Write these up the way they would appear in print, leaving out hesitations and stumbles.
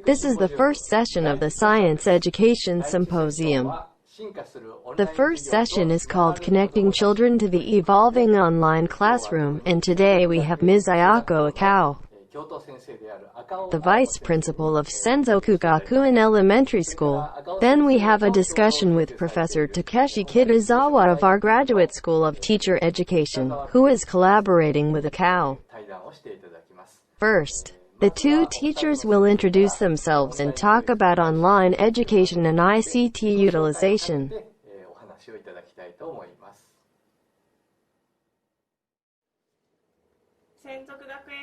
This is the first session of the Science Education Symposium. The first session is called Connecting Children to the Evolving Online Classroom, and today we have Ms. Ayako Akao, the Vice Principal of Senzoku Gakuen Elementary School. Then we have a discussion with Professor Takeshi Kitazawa of our Graduate School of Teacher Education, who is collaborating with Akao. First, the two teachers will introduce themselves and talk about online education and ICT utilization.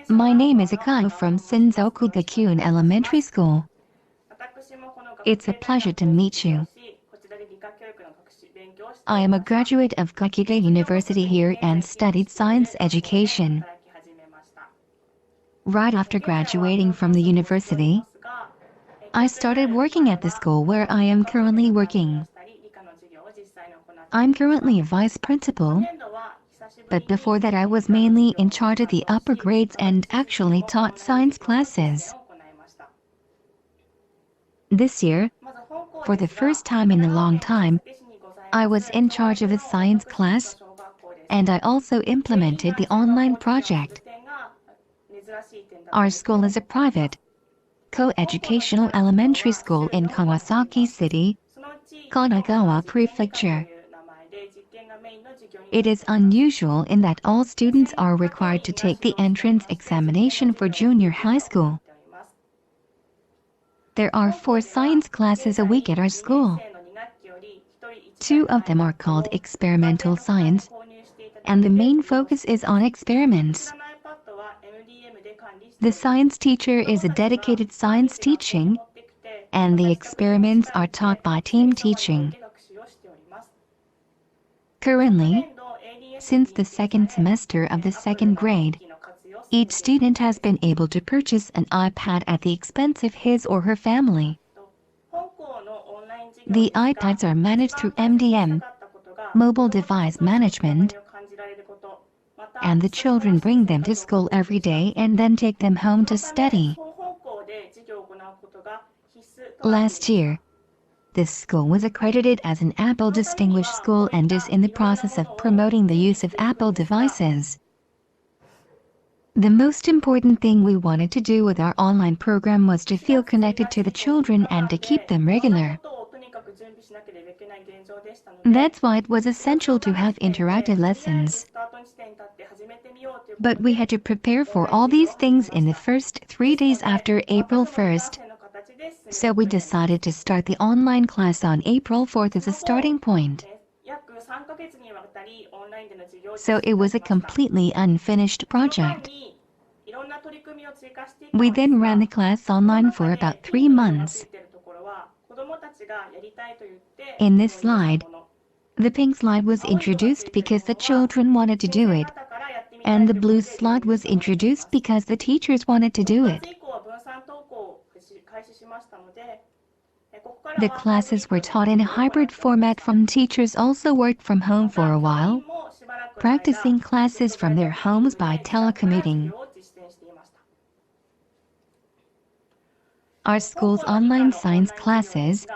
My name is Akao from Senzoku Gakuen Elementary School. It's a pleasure to meet you. I am a graduate of Gakugei University here and studied science education. Right after graduating from the university, I started working at the school where I am currently working. I'm currently a vice principal, but before that I was mainly in charge of the upper grades and actually taught science classes. This year, for the first time in a long time, I was in charge of a science class, and I also implemented the online project. Our school is a private, co-educational elementary school in Kawasaki City, Kanagawa Prefecture. It is unusual in that all students are required to take the entrance examination for junior high school. There are 4 science classes a week at our school. 2 of them are called experimental science, and the main focus is on experiments. The science teacher is a dedicated science teaching, and the experiments are taught by team teaching. Currently, since the second semester of the second grade, each student has been able to purchase an iPad at the expense of his or her family. The iPads are managed through MDM, Mobile Device Management, and the children bring them to school every day and then take them home to study. Last year, this school was accredited as an Apple Distinguished School and is in the process of promoting the use of Apple devices. The most important thing we wanted to do with our online program was to feel connected to the children and to keep them regular. That's why it was essential to have interactive lessons. But we had to prepare for all these things in the first 3 days after April 1st. So we decided to start the online class on April 4th as a starting point. So it was a completely unfinished project. We then ran the class online for about 3 months. In this slide, the pink slide was introduced because the children wanted to do it, and the blue slide was introduced because the teachers wanted to do it. The classes were taught in a hybrid format. Teachers also worked from home for a while, practicing classes from their homes by telecommuting. Our school's online science classes,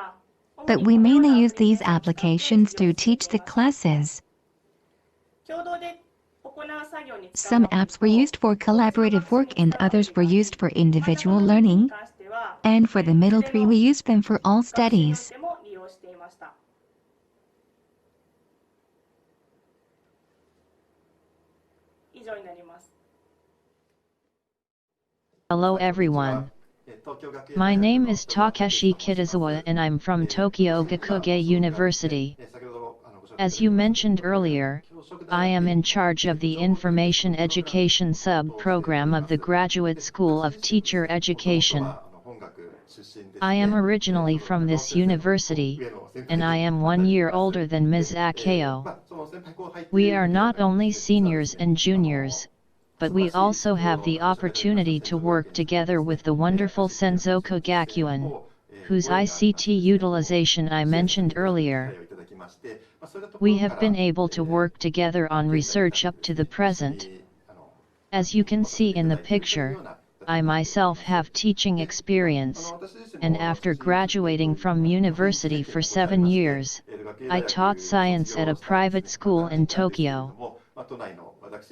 but we mainly use these applications to teach the classes. Some apps were used for collaborative work and others were used for individual learning, and for the middle 3 we used them for all studies. Hello everyone. My name is Takeshi Kitazawa and I'm from Tokyo Gakugei University. As you mentioned earlier, I am in charge of the Information Education sub-program of the Graduate School of Teacher Education. I am originally from this university, and I am 1 year older than Ms. Akao. We are not only seniors and juniors, but we also have the opportunity to work together with the wonderful Senzoku Gakuen, whose ICT utilization I mentioned earlier. We have been able to work together on research up to the present. As you can see in the picture, I myself have teaching experience, and after graduating from university for 7 years, I taught science at a private school in Tokyo.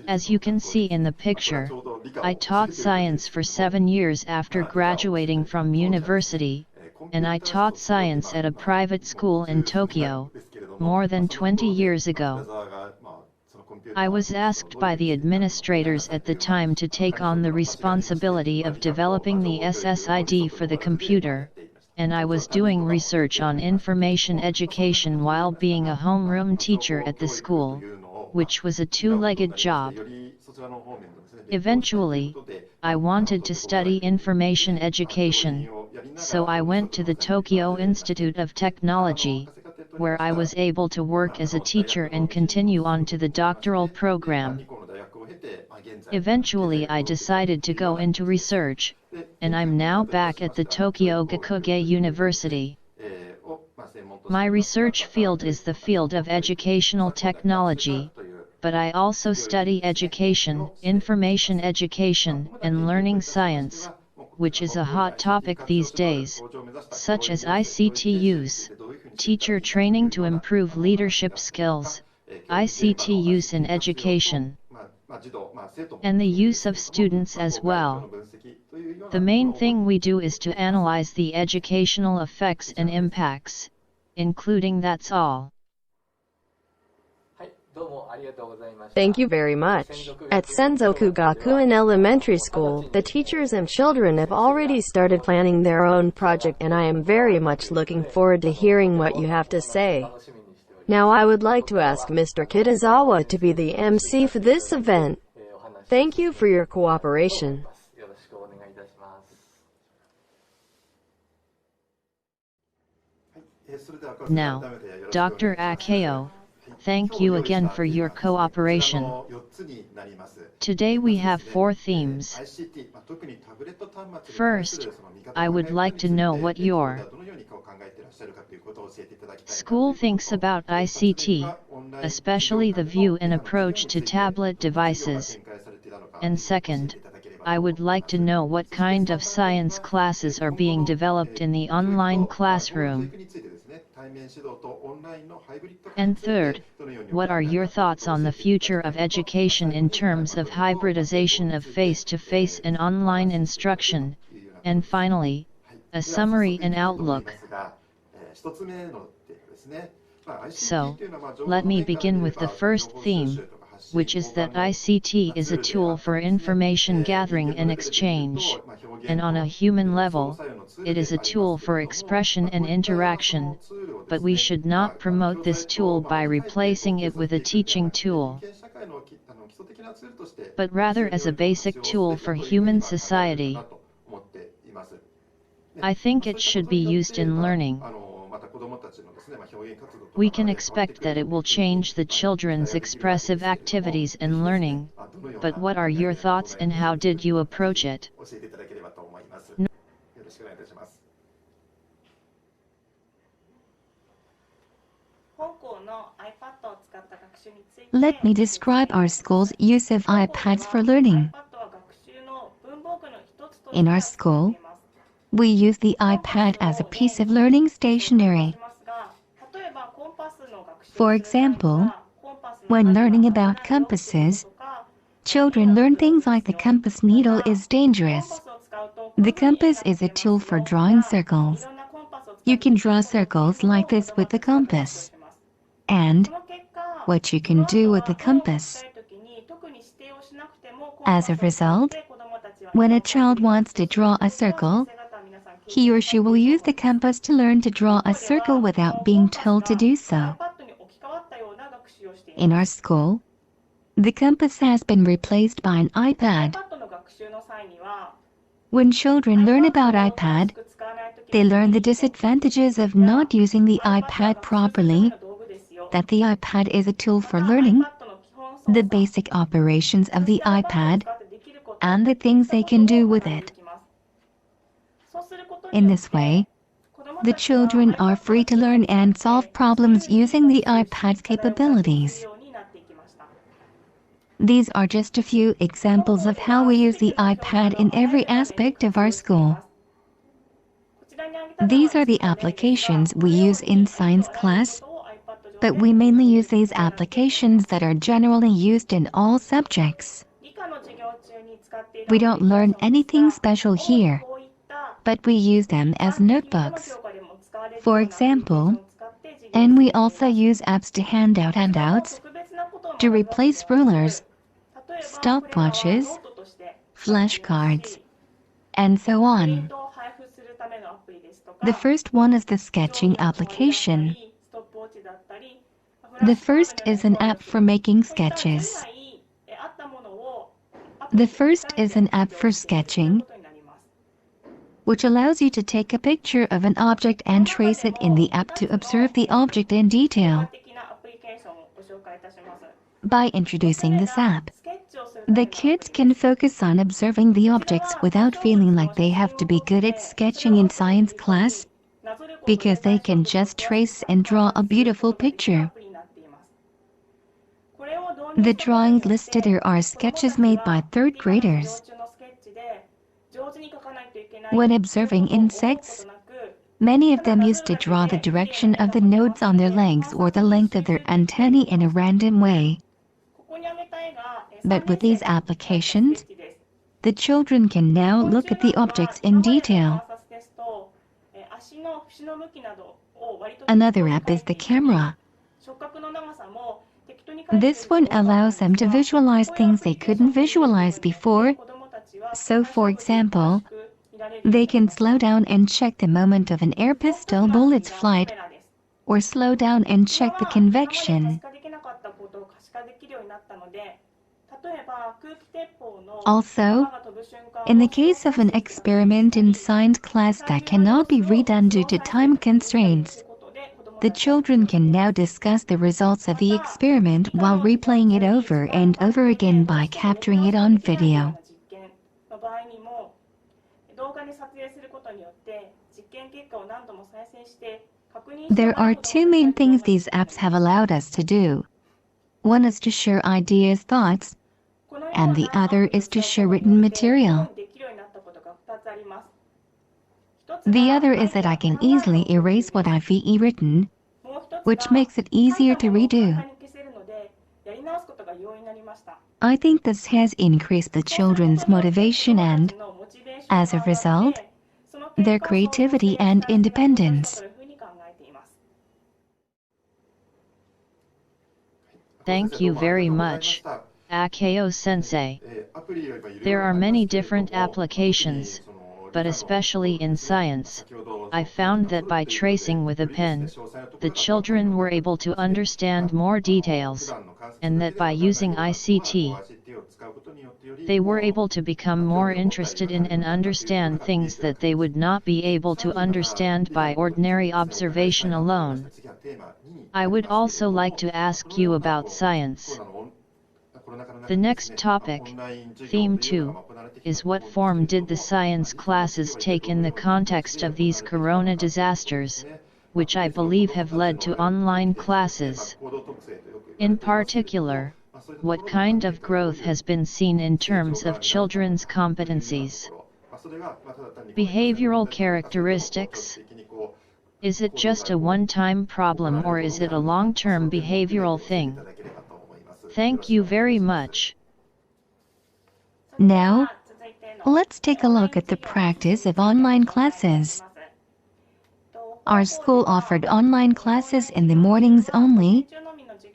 As you can see in the picture, I taught science for 7 years after graduating from university, and I taught science at a private school in Tokyo, more than 20 years ago. I was asked by the administrators at the time to take on the responsibility of developing the SSID for the computer, and I was doing research on information education while being a homeroom teacher at the school, which was a two-legged job. Eventually, I wanted to study information education, so I went to the Tokyo Institute of Technology, where I was able to work as a teacher and continue on to the doctoral program. Eventually I decided to go into research, and I'm now back at the Tokyo Gakugei University. My research field is the field of educational technology, but I also study education, information education, and learning science, which is a hot topic these days, such as ICT use, teacher training to improve leadership skills, ICT use in education, and the use of students as well. The main thing we do is to analyze the educational effects and impacts, including that's all. Thank you very much. At Senzoku Gakuen Elementary School, the teachers and children have already started planning their own project, and I am very much looking forward to hearing what you have to say. Now I would like to ask Mr. Kitazawa to be the MC for this event. Thank you for your cooperation. Now, Dr. Akao, thank you again for your cooperation. Today we have 4 themes. First, I would like to know what your school thinks about ICT, especially the view and approach to tablet devices. And second, I would like to know what kind of science classes are being developed in the online classroom. And third, what are your thoughts on the future of education in terms of hybridization of face-to-face and online instruction? And finally, a summary and outlook. So, let me begin with the first theme, which is that ICT is a tool for information gathering and exchange, and on a human level, it is a tool for expression and interaction, but we should not promote this tool by replacing it with a teaching tool, but rather as a basic tool for human society. I think it should be used in learning. We can expect that it will change the children's expressive activities and learning, but what are your thoughts and how did you approach it? Let me describe our school's use of iPads for learning. In our school, we use the iPad as a piece of learning stationery. For example, when learning about compasses, children learn things like the compass needle is dangerous. The compass is a tool for drawing circles. You can draw circles like this with the compass. And what you can do with the compass. As a result, when a child wants to draw a circle, he or she will use the compass to learn to draw a circle without being told to do so. In our school, the compass has been replaced by an iPad. When children learn about iPad, they learn the disadvantages of not using the iPad properly, that the iPad is a tool for learning, the basic operations of the iPad, and the things they can do with it. In this way, the children are free to learn and solve problems using the iPad's capabilities. These are just a few examples of how we use the iPad in every aspect of our school. These are the applications we use in science class, but we mainly use these applications that are generally used in all subjects. We don't learn anything special here, but we use them as notebooks. For example, and we also use apps to hand out handouts, to replace rulers, stopwatches, flashcards, and so on. The first one is the sketching application. The first is an app for making sketches. The first is an app for sketching, which allows you to take a picture of an object and trace it in the app to observe the object in detail. By introducing this app, the kids can focus on observing the objects without feeling like they have to be good at sketching in science class, because they can just trace and draw a beautiful picture. The drawings listed here are sketches made by third graders. When observing insects, many of them used to draw the direction of the nodes on their legs or the length of their antennae in a random way. But with these applications, the children can now look at the objects in detail. Another app is the camera. This one allows them to visualize things they couldn't visualize before. So, for example, they can slow down and check the moment of an air pistol bullet's flight, or slow down and check the convection. Also, in the case of an experiment in science class that cannot be redone due to time constraints, the children can now discuss the results of the experiment while replaying it over and over again by capturing it on video. There are two main things these apps have allowed us to do. One is to share ideas, thoughts, and the other is to share written material. The other is that I can easily erase what I've written, which makes it easier to redo. I think this has increased the children's motivation and, as a result, their creativity and independence. Thank you very much, Akao sensei. There are many different applications, but especially in science, I found that by tracing with a pen, the children were able to understand more details, and that by using ICT, they were able to become more interested in and understand things that they would not be able to understand by ordinary observation alone. I would also like to ask you about science. The next topic, Theme 2, is what form did the science classes take in the context of these corona disasters, which I believe have led to online classes. In particular, what kind of growth has been seen in terms of children's competencies? Behavioral characteristics? Is it just a one-time problem or is it a long-term behavioral thing? Thank you very much. Now, let's take a look at the practice of online classes. Our school offered online classes in the mornings only,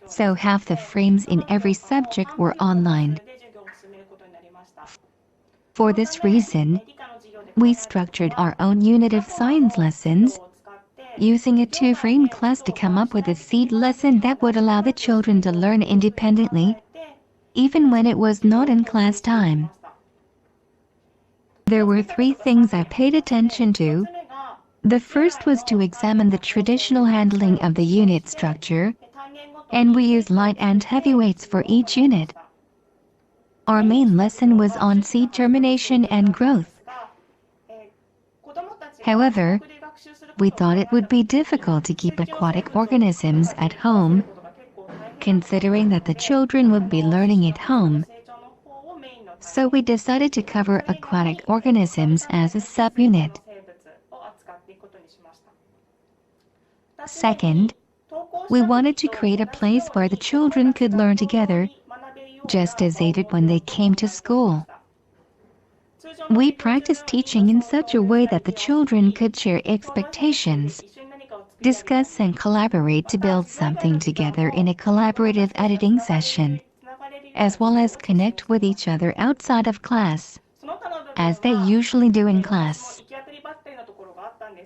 so half the frames in every subject were online. For this reason, we structured our own unit of science lessons, using a 2-frame class to come up with a seed lesson that would allow the children to learn independently, even when it was not in class time. There were 3 things I paid attention to. The first was to examine the traditional handling of the unit structure, and we used light and heavy weights for each unit. Our main lesson was on seed germination and growth. However, we thought it would be difficult to keep aquatic organisms at home, considering that the children would be learning at home. So we decided to cover aquatic organisms as a subunit. Second, we wanted to create a place where the children could learn together, just as they did when they came to school. We practiced teaching in such a way that the children could share expectations, discuss and collaborate to build something together in a collaborative editing session, as well as connect with each other outside of class, as they usually do in class.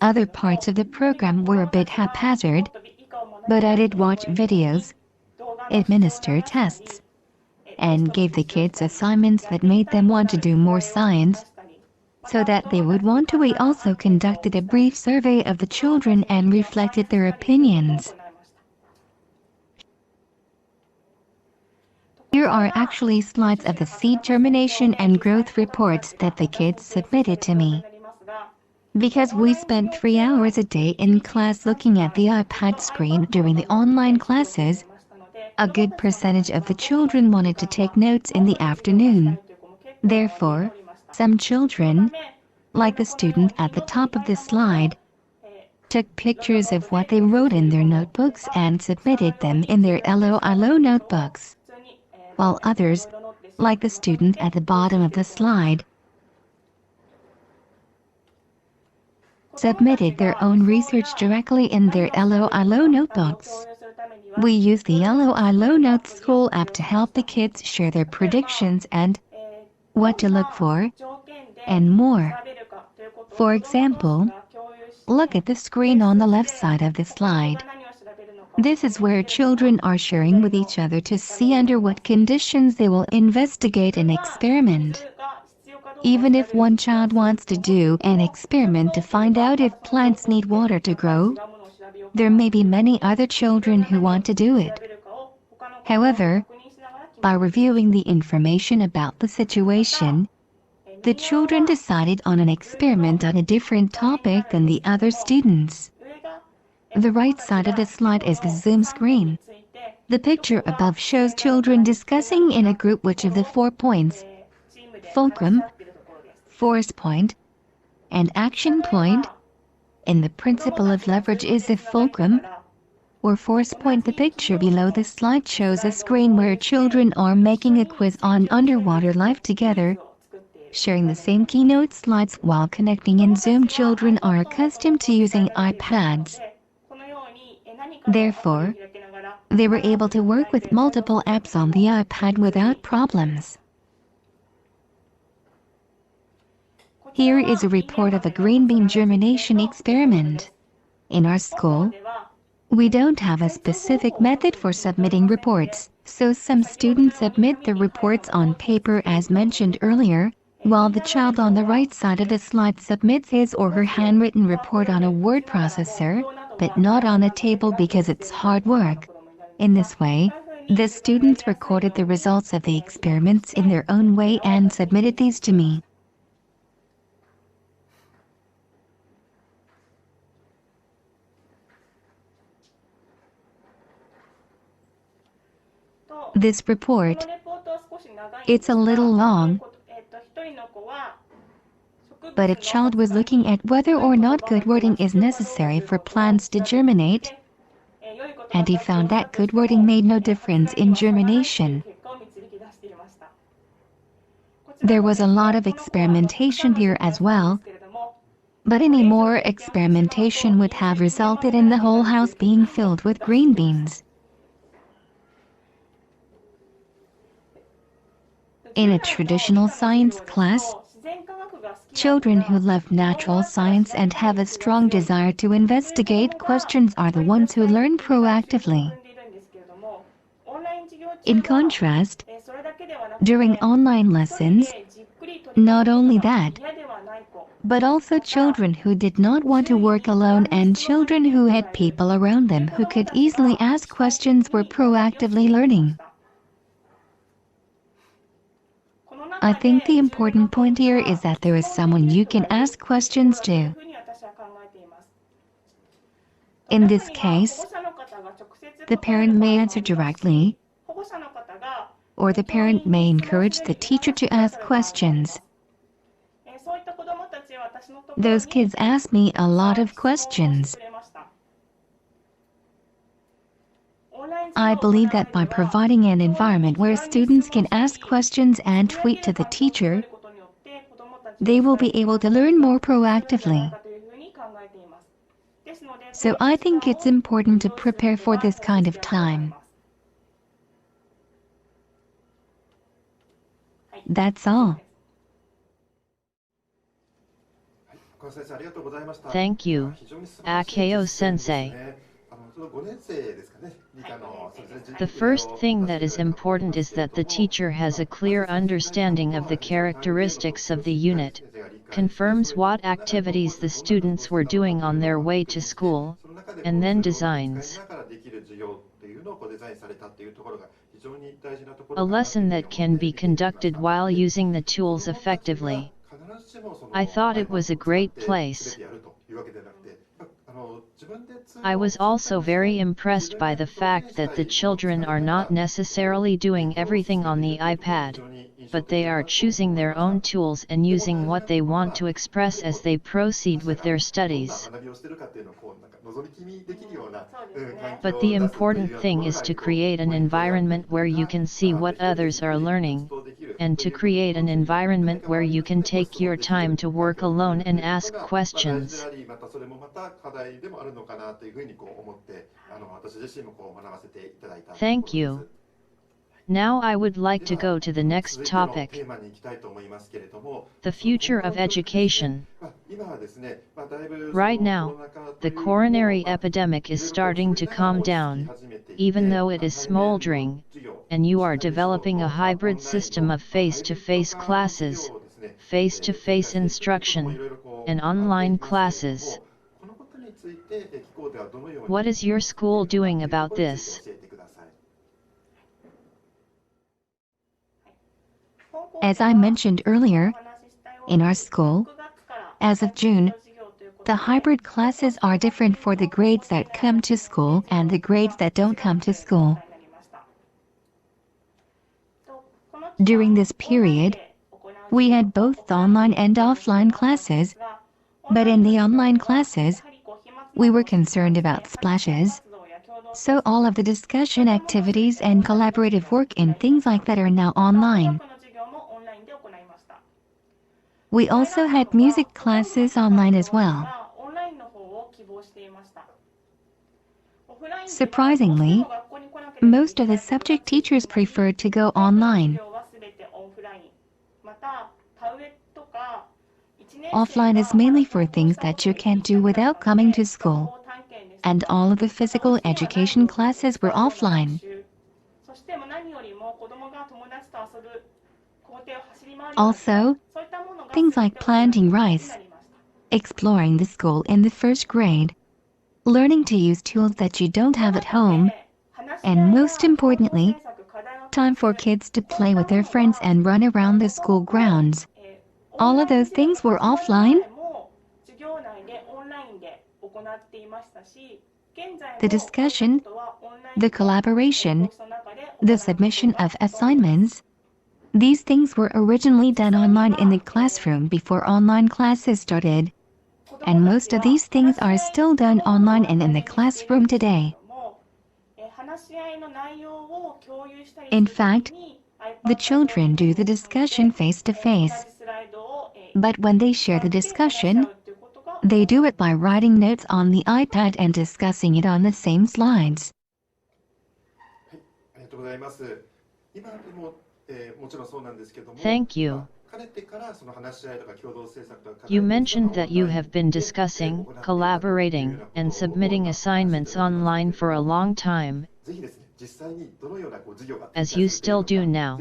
Other parts of the program were a bit haphazard, but I did watch videos, administer tests, and gave the kids assignments that made them want to do more science, so that they would want to. We also conducted a brief survey of the children and reflected their opinions. Here are actually slides of the seed germination and growth reports that the kids submitted to me. Because we spent 3 hours a day in class looking at the iPad screen during the online classes, a good percentage of the children wanted to take notes in the afternoon. Therefore, some children, like the student at the top of this slide, took pictures of what they wrote in their notebooks and submitted them in their LOILO notebooks, while others, like the student at the bottom of the slide, submitted their own research directly in their LOILO notebooks. We use the LOILO Notes School app to help the kids share their predictions and what to look for, and more. For example, look at the screen on the left side of the slide. This is where children are sharing with each other to see under what conditions they will investigate an experiment. Even if one child wants to do an experiment to find out if plants need water to grow, there may be many other children who want to do it. However, by reviewing the information about the situation, the children decided on an experiment on a different topic than the other students. The right side of the slide is the Zoom screen. The picture above shows children discussing in a group which of the 4 points, fulcrum, force point, and action point, in the principle of leverage is the fulcrum, or force point. The picture below the slide shows a screen where children are making a quiz on underwater life together, sharing the same keynote slides while connecting in Zoom. Children are accustomed to using iPads. Therefore, they were able to work with multiple apps on the iPad without problems. Here is a report of a green bean germination experiment. In our school, we don't have a specific method for submitting reports, so some students submit the reports on paper as mentioned earlier, while the child on the right side of the slide submits his or her handwritten report on a word processor, but not on a table because it's hard work. In this way, the students recorded the results of the experiments in their own way and submitted these to me. This report, it's a little long, but a child was looking at whether or not good wording is necessary for plants to germinate, and he found that good wording made no difference in germination. There was a lot of experimentation here as well, but any more experimentation would have resulted in the whole house being filled with green beans. In a traditional science class, children who love natural science and have a strong desire to investigate questions are the ones who learn proactively. In contrast, during online lessons, not only that, but also children who did not want to work alone and children who had people around them who could easily ask questions were proactively learning. I think the important point here is that there is someone you can ask questions to. In this case, The parent may answer directly, or the parent may encourage the teacher to ask questions. Those kids ask me a lot of questions. I believe that by providing an environment where students can ask questions and tweet to the teacher, they will be able to learn more proactively. So I think it's important to prepare for this kind of time. That's all. Thank you, Akao sensei. The first thing that is important is that the teacher has a clear understanding of the characteristics of the unit, confirms what activities the students were doing on their way to school, and then designs a lesson that can be conducted while using the tools effectively. I thought it was a great place. I was also very impressed by the fact that the children are not necessarily doing everything on the iPad, but they are choosing their own tools and using what they want to express as they proceed with their studies. But the important thing is to create an environment where you can see what others are learning, and to create an environment where you can take your time to work alone and ask questions. Thank you. Now I would like to go to the next topic. The future of education. Right now, the coronary epidemic is starting to calm down, even though it is smoldering, and you are developing a hybrid system of face-to-face classes, face-to-face instruction, and online classes. What is your school doing about this? As I mentioned earlier, in our school, as of June, the hybrid classes are different for the grades that come to school and the grades that don't come to school. During this period, we had both online and offline classes, but in the online classes, we were concerned about splashes, so all of the discussion activities and collaborative work and things like that are now online. We also had music classes online as well. Surprisingly, most of the subject teachers preferred to go online. Offline is mainly for things that you can't do without coming to school, and all of the physical education classes were offline. Also, things like planting rice, exploring the school in the first grade, learning to use tools that you don't have at home, and most importantly, time for kids to play with their friends and run around the school grounds. All of those things were offline. The discussion, the collaboration, the submission of assignments, these things were originally done online in the classroom before online classes started, and most of these things are still done online and in the classroom today. In fact, the children do the discussion face-to-face, but when they share the discussion, they do it by writing notes on the iPad and discussing it on the same slides. Thank you. You mentioned that you have been discussing, collaborating, and submitting assignments online for a long time, as you still do now.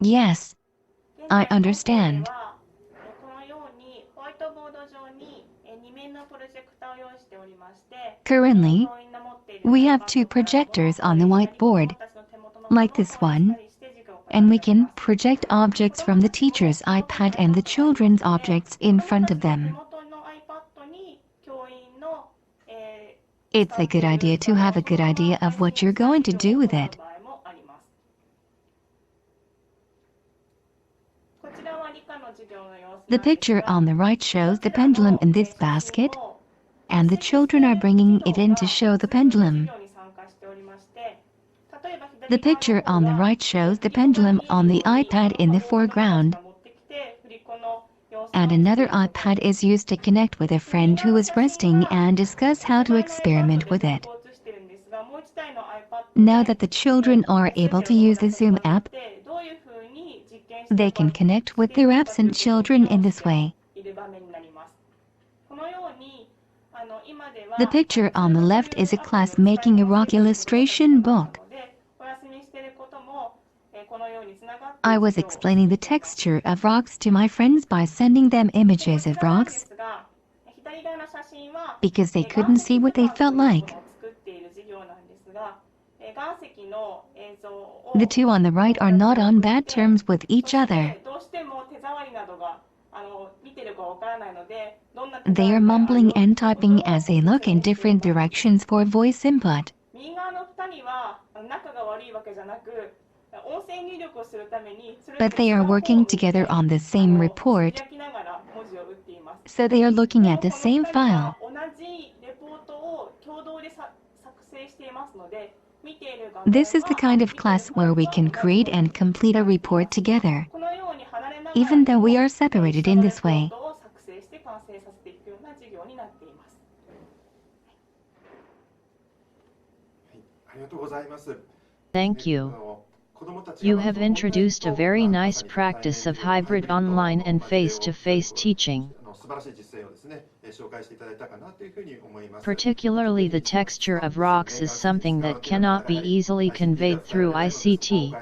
Yes, I understand. Currently, we have 2 projectors on the whiteboard, like this one, and we can project objects from the teacher's iPad and the children's objects in front of them. It's a good idea to have a good idea of what you're going to do with it. The picture on the right shows the pendulum in this basket, and the children are bringing it in to show the pendulum. The picture on the right shows the pendulum on the iPad in the foreground, and another iPad is used to connect with a friend who is resting and discuss how to experiment with it. Now that the children are able to use the Zoom app, they can connect with their absent children in this way. The picture on the left is a class making a rock illustration book. I was explaining the texture of rocks to my friends by sending them images of rocks, because they couldn't see what they felt like. The two on the right are not on bad terms with each other. They are mumbling and typing as they look in different directions for voice input. But they are working together on the same report, so they are looking at the same file. This is the kind of class where we can create and complete a report together, even though we are separated in this way. Thank you. You have introduced a very nice practice of hybrid online and face-to-face teaching. Particularly the texture of rocks is something that cannot be easily conveyed through ICT,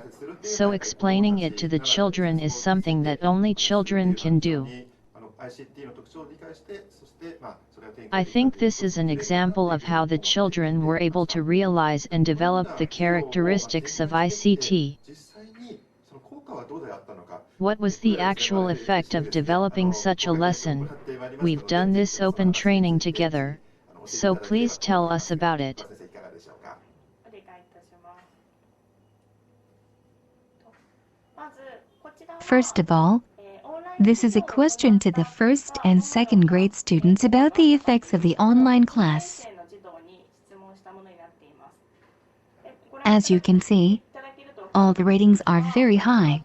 so explaining it to the children is something that only children can do. I think this is an example of how the children were able to realize and develop the characteristics of ICT. What was the actual effect of developing such a lesson? We've done this open training together, so please tell us about it. First of all, this is a question to the first and second grade students about the effects of the online class. As you can see, all the ratings are very high.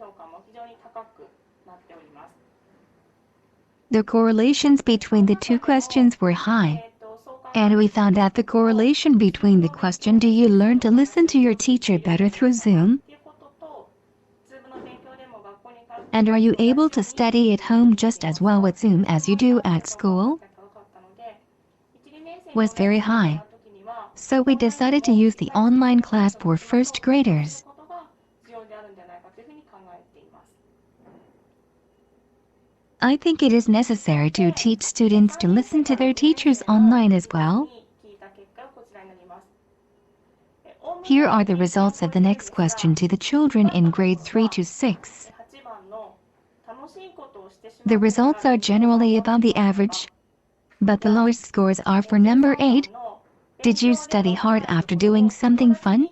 The correlations between the two questions were high. And we found out the correlation between the question, "Do you learn to listen to your teacher better through Zoom?" and "Are you able to study at home just as well with Zoom as you do at school?" was very high. So we decided to use the online class for first graders. I think it is necessary to teach students to listen to their teachers online as well. Here are the results of the next question to the children in grade 3 to 6. The results are generally above the average, but the lowest scores are for number 8. Did you study hard after doing something fun?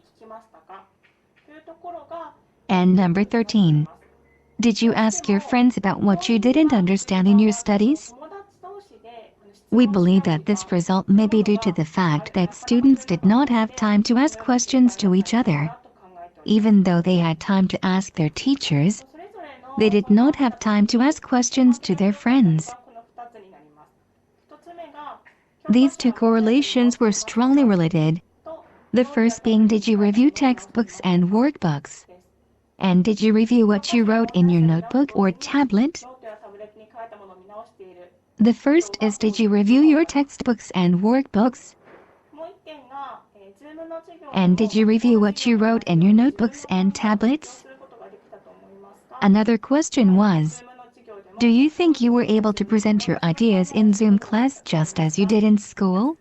And number 13. Did you ask your friends about what you didn't understand in your studies? We believe that this result may be due to the fact that students did not have time to ask questions to each other. Even though they had time to ask their teachers, they did not have time to ask questions to their friends. These two correlations were strongly related. The first being, did you review textbooks and workbooks? And did you review what you wrote in your notebook or tablet? The first is, did you review your textbooks and workbooks? And did you review what you wrote in your notebooks and tablets? Another question was, do you think you were able to present your ideas in Zoom class just as you did in school?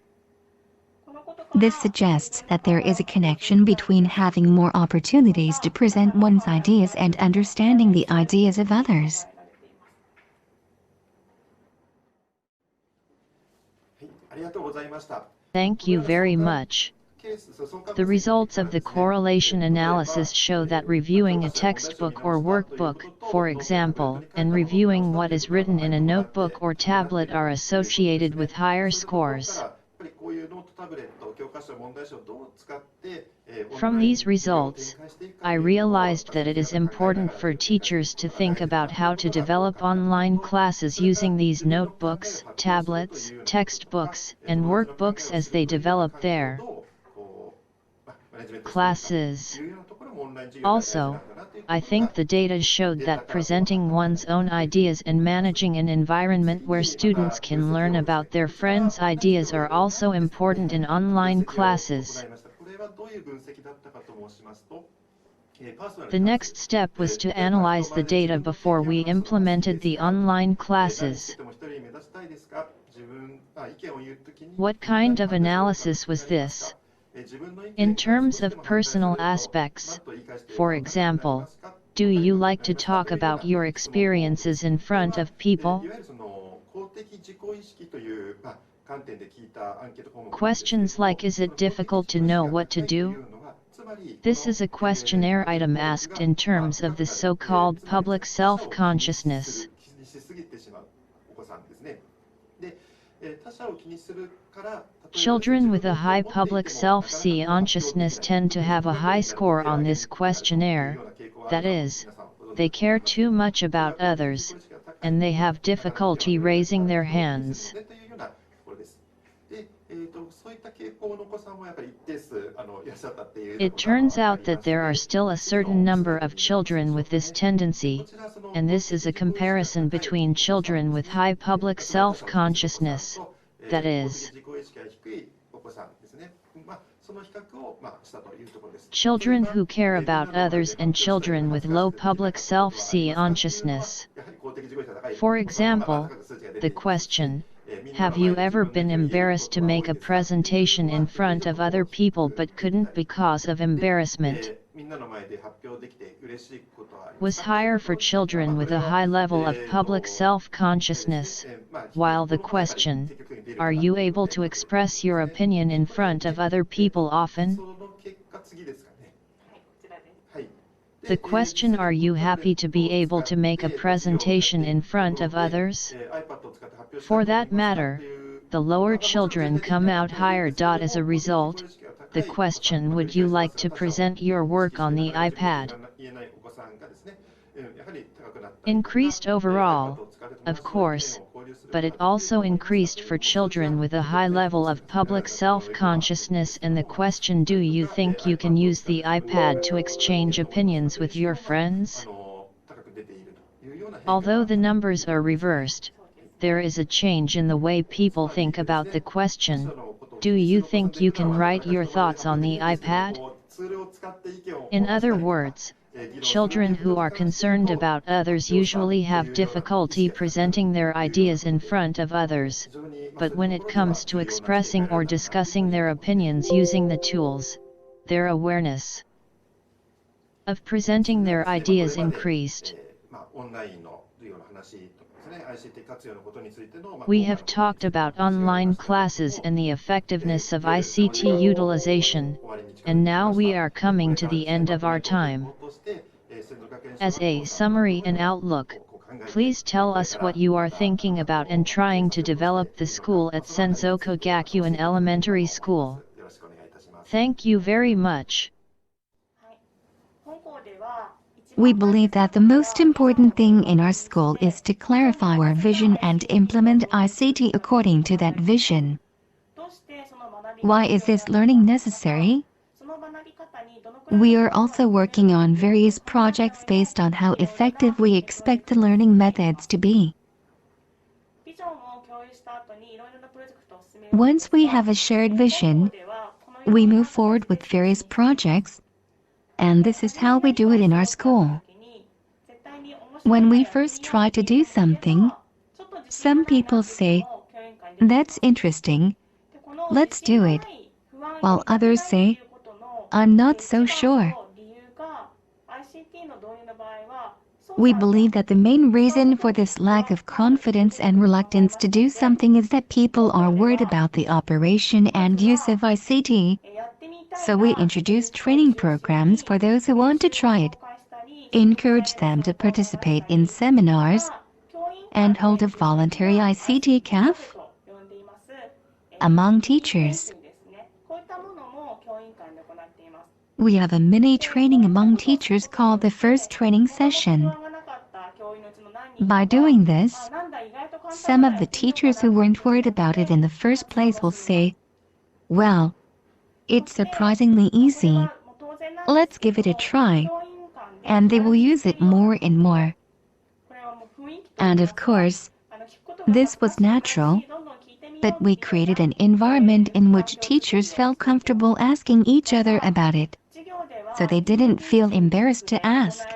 This suggests that there is a connection between having more opportunities to present one's ideas and understanding the ideas of others. Thank you very much. The results of the correlation analysis show that reviewing a textbook or workbook, for example, and reviewing what is written in a notebook or tablet are associated with higher scores. From these results, I realized that it is important for teachers to think about how to develop online classes using these notebooks, tablets, textbooks, and workbooks as they develop their classes. Also, I think the data showed that presenting one's own ideas and managing an environment where students can learn about their friends' ideas are also important in online classes. The next step was to analyze the data before we implemented the online classes. What kind of analysis was this? In terms of personal aspects, for example, do you like to talk about your experiences in front of people? Questions like is it difficult to know what to do? This is a questionnaire item asked in terms of the so-called public self-consciousness. Children with a high public self-consciousness tend to have a high score on this questionnaire, that is, they care too much about others, and they have difficulty raising their hands. It turns out that there are still a certain number of children with this tendency, and this is a comparison between children with high public self-consciousness, that is, children who care about others and children with low public self-consciousness. For example, the question, have you ever been embarrassed to make a presentation in front of other people but couldn't because of embarrassment, was higher for children with a high level of public self-consciousness, while the question, are you able to express your opinion in front of other people often? The question, are you happy to be able to make a presentation in front of others? For that matter, the lower children come out higher. As a result, the question, would you like to present your work on the iPad, increased overall, of course, but it also increased for children with a high level of public self-consciousness. And the question, do you think you can use the iPad to exchange opinions with your friends? Although the numbers are reversed, there is a change in the way people think about the question, do you think you can write your thoughts on the iPad? In other words, children who are concerned about others usually have difficulty presenting their ideas in front of others, but when it comes to expressing or discussing their opinions using the tools, their awareness of presenting their ideas increased. We have talked about online classes and the effectiveness of ICT utilization, and now we are coming to the end of our time. As a summary and outlook, please tell us what you are thinking about and trying to develop the school at Senzoku Gakuen Elementary School. Thank you very much. We believe that the most important thing in our school is to clarify our vision and implement ICT according to that vision. Why is this learning necessary? We are also working on various projects based on how effective we expect the learning methods to be. Once we have a shared vision, we move forward with various projects, and this is how we do it in our school. When we first try to do something, some people say, "That's interesting, let's do it," while others say, "I'm not so sure." We believe that the main reason for this lack of confidence and reluctance to do something is that people are worried about the operation and use of ICT. So we introduce training programs for those who want to try it, encourage them to participate in seminars, and hold a voluntary ICT CAF among teachers. We have a mini training among teachers called the first training session. By doing this, some of the teachers who weren't worried about it in the first place will say, "Well, it's surprisingly easy. Let's give it a try." And they will use it more and more. And of course, this was natural, but we created an environment in which teachers felt comfortable asking each other about it, so they didn't feel embarrassed to ask.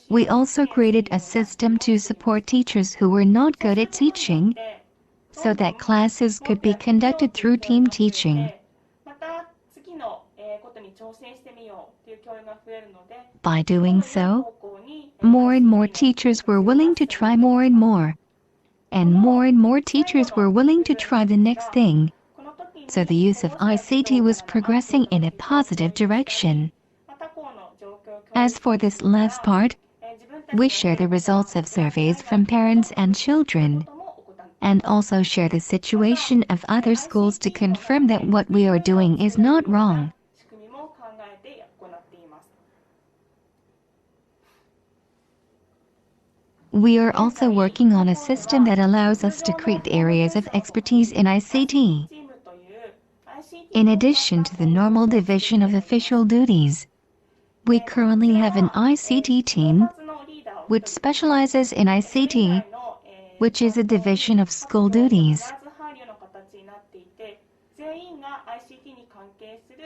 We also created a system to support teachers who were not good at teaching, so that classes could be conducted through team teaching. By doing so, more and more teachers were willing to try more and more teachers were willing to try the next thing. So the use of ICT was progressing in a positive direction. As for this last part, we share the results of surveys from parents and children, and also share the situation of other schools to confirm that what we are doing is not wrong. We are also working on a system that allows us to create areas of expertise in ICT. In addition to the normal division of official duties, we currently have an ICT team, which specializes in ICT, which is a division of school duties.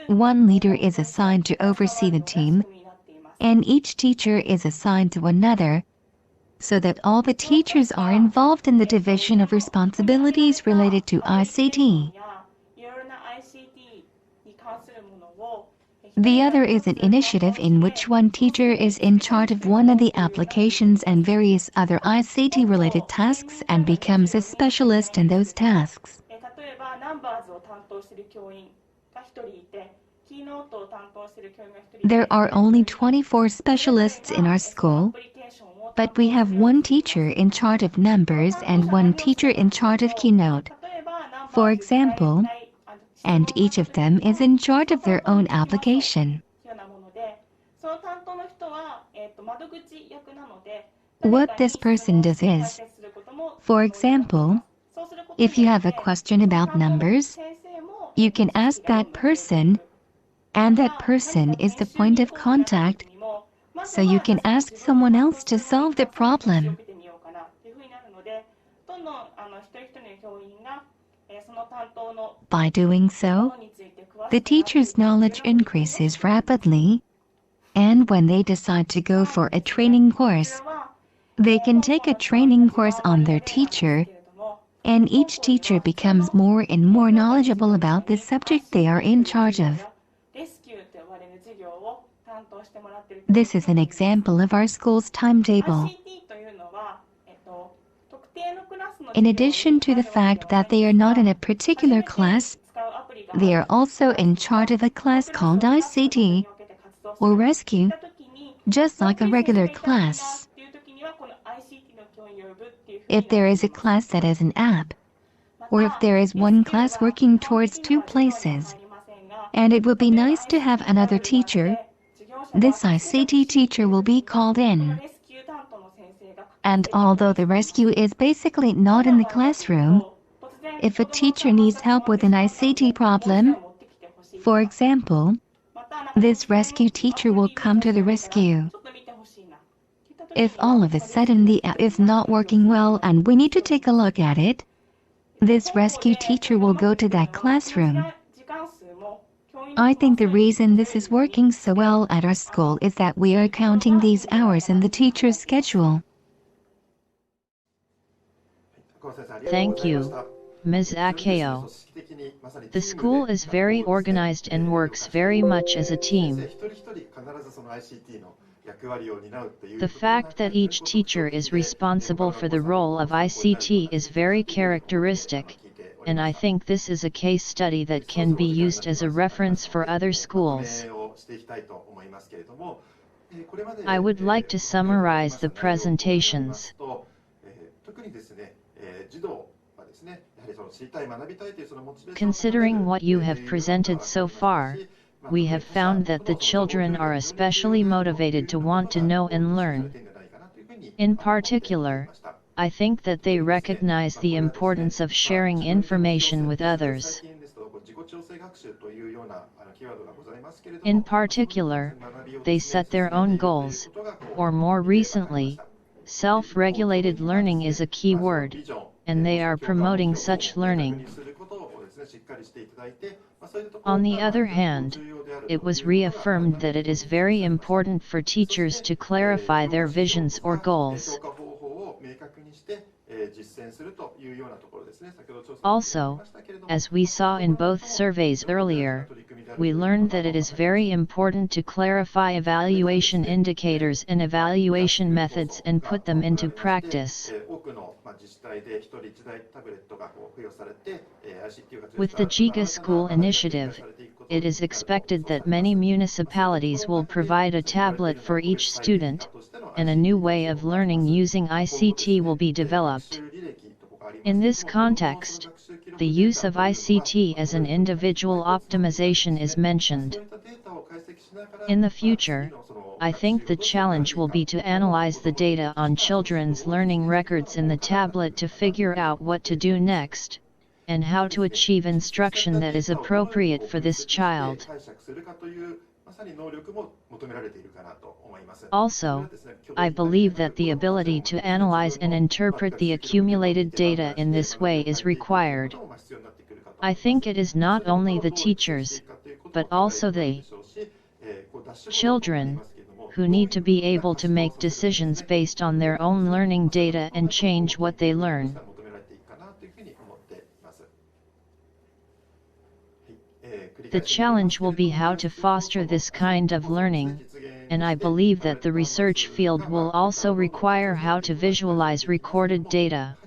One leader is assigned to oversee the team, and each teacher is assigned to another, so that all the teachers are involved in the division of responsibilities related to ICT. The other is an initiative in which one teacher is in charge of one of the applications and various other ICT-related tasks and becomes a specialist in those tasks. There are only 24 specialists in our school, but we have one teacher in charge of numbers and one teacher in charge of keynote, for example, and each of them is in charge of their own application. What this person does is, for example, if you have a question about numbers, you can ask that person, and that person is the point of contact, so you can ask someone else to solve the problem. By doing so, the teacher's knowledge increases rapidly, and when they decide to go for a training course, they can take a training course on their teacher, and each teacher becomes more and more knowledgeable about the subject they are in charge of. This is an example of our school's timetable. In addition to the fact that they are not in a particular class, they are also in charge of a class called ICT, or rescue, just like a regular class. If there is a class that has an app, or if there is one class working towards two places, and it would be nice to have another teacher, this ICT teacher will be called in. And although the rescue is basically not in the classroom, if a teacher needs help with an ICT problem, for example, this rescue teacher will come to the rescue. If all of a sudden the app is not working well and we need to take a look at it, this rescue teacher will go to that classroom. I think the reason this is working so well at our school is that we are counting these hours in the teacher's schedule. Thank you. Ms. Akao. The school is very organized and works very much as a team. The fact that each teacher is responsible for the role of ICT is very characteristic, and I think this is a case study that can be used as a reference for other schools. I would like to summarize the presentations. Considering what you have presented so far, we have found that the children are especially motivated to want to know and learn. In particular, I think that they recognize the importance of sharing information with others. In particular, they set their own goals, or more recently, self-regulated learning is a key word, and they are promoting such learning. On the other hand, it was reaffirmed that it is very important for teachers to clarify their visions or goals. Also, as we saw in both surveys earlier, we learned that it is very important to clarify evaluation indicators and evaluation methods and put them into practice. With the Giga School initiative, it is expected that many municipalities will provide a tablet for each student, and a new way of learning using ICT will be developed. In this context, the use of ICT as an individual optimization is mentioned. In the future, I think the challenge will be to analyze the data on children's learning records in the tablet to figure out what to do next, and how to achieve instruction that is appropriate for this child. Also, I believe that the ability to analyze and interpret the accumulated data in this way is required. I think it is not only the teachers, but also the children, who need to be able to make decisions based on their own learning data and change what they learn. The challenge will be how to foster this kind of learning, and I believe that the research field will also require how to visualize recorded data.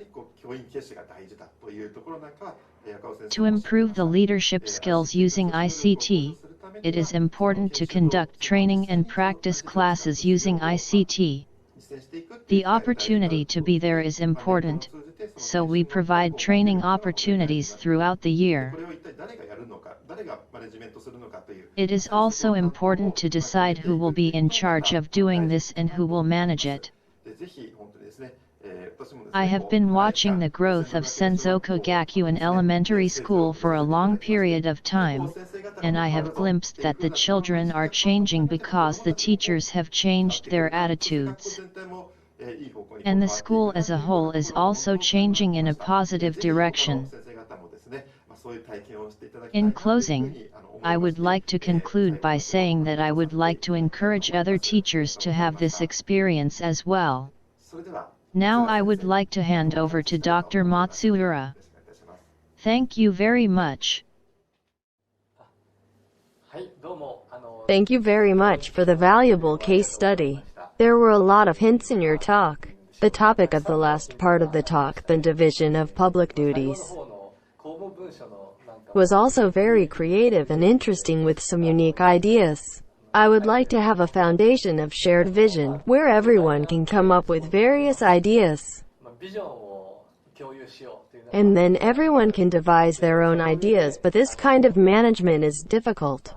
To improve the leadership skills using ICT, it is important to conduct training and practice classes using ICT. The opportunity to be there is important, so we provide training opportunities throughout the year. It is also important to decide who will be in charge of doing this and who will manage it. I have been watching the growth of Senzoku Gakuen Elementary School for a long period of time, and I have glimpsed that the children are changing because the teachers have changed their attitudes. And the school as a whole is also changing in a positive direction. In closing, I would like to conclude by saying that I would like to encourage other teachers to have this experience as well. Now I would like to hand over to Dr. Matsuura. Thank you very much. Thank you very much for the valuable case study. There were a lot of hints in your talk. The topic of the last part of the talk, the division of public duties, was also very creative and interesting with some unique ideas. I would like to have a foundation of shared vision, where everyone can come up with various ideas. And then everyone can devise their own ideas, but this kind of management is difficult.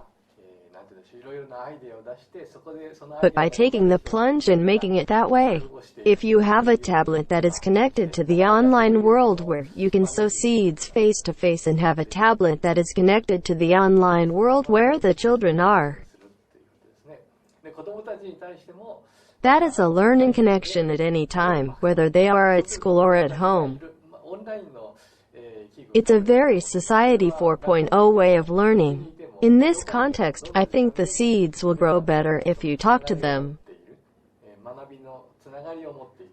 But by taking the plunge and making it that way, if you have a tablet that is connected to the online world where you can sow seeds face to face and have a tablet that is connected to the online world where the children are, that is a learning connection at any time, whether they are at school or at home. It's a very Society 4.0 way of learning. In this context, I think the seeds will grow better if you talk to them,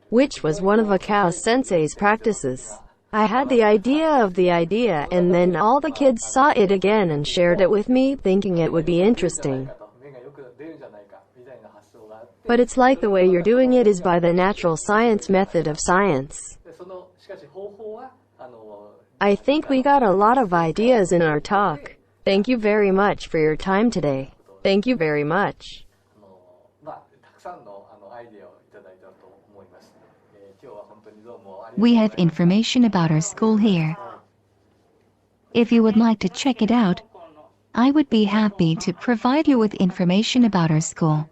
which was one of Akao sensei's practices. I had the idea, and then all the kids saw it again and shared it with me, thinking it would be interesting. But it's like the way you're doing it is by the natural science method of science. I think we got a lot of ideas in our talk. Thank you very much for your time today. Thank you very much. We have information about our school here. If you would like to check it out, I would be happy to provide you with information about our school.